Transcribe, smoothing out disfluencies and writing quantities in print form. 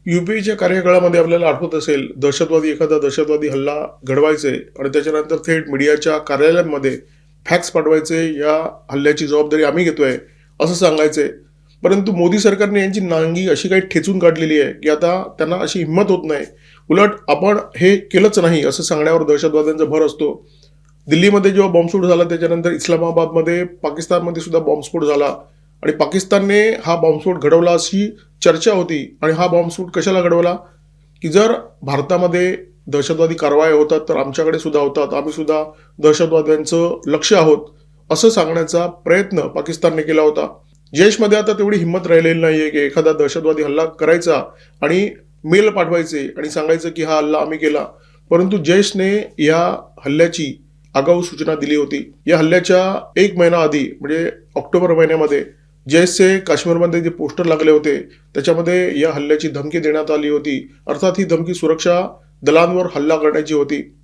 UPAच्या कार्यकाळामध्ये आपल्याला आठवत असेल, एखादा दहशतवादी हल्ला घडवायचे आणि त्याच्यानंतर थेट मीडियाच्या कार्यालयांमध्ये फॅक्स पाठवायचे, या हल्ल्याची जबाबदारी आम्ही घेतोय असं सांगायचे. परंतु मोदी सरकारने यांची नांगी अशी काही ठेचून काढलेली आहे की आता त्यांना अशी हिंमत होत नाही. उलट आपण हे केलंच नाही असं सांगण्यावर दहशतवाद्यांचा भर असतो. दिल्लीमध्ये जेव्हा बॉम्बस्फोट झाला, त्याच्यानंतर इस्लामाबादमध्ये, पाकिस्तानमध्ये सुद्धा बॉम्बस्फोट झाला आणि पाकिस्तानने हा बॉम्बस्फोट घडवला अशी चर्चा होती. आणि हा बॉम्बस्फोट कशाला घडवला की जर भारतामध्ये दहशतवादी कारवाया होतात तर आमच्याकडे सुद्धा होतात, आम्ही सुद्धा दहशतवाद्यांचं लक्ष आहोत असं सांगण्याचा प्रयत्न पाकिस्तानने केला होता. जैशमध्ये आता तेवढी हिंमत राहिलेली नाहीये की एखादा दहशतवादी हल्ला करायचा आणि मेल पाठवायचे आणि सांगायचं की हा हल्ला आम्ही केला. परंतु जैशने या हल्ल्याची आगाऊ सूचना दिली होती. या हल्ल्याच्या 1 महिना आधी म्हणजे ऑक्टोबर महिन्यामध्ये जैशचे काश्मीरमध्ये जे पोस्टर लागले होते त्याच्यामध्ये या हल्ल्याची धमकी देण्यात आली होती. अर्थात ही धमकी सुरक्षा दलांवर हल्ला करण्याची होती.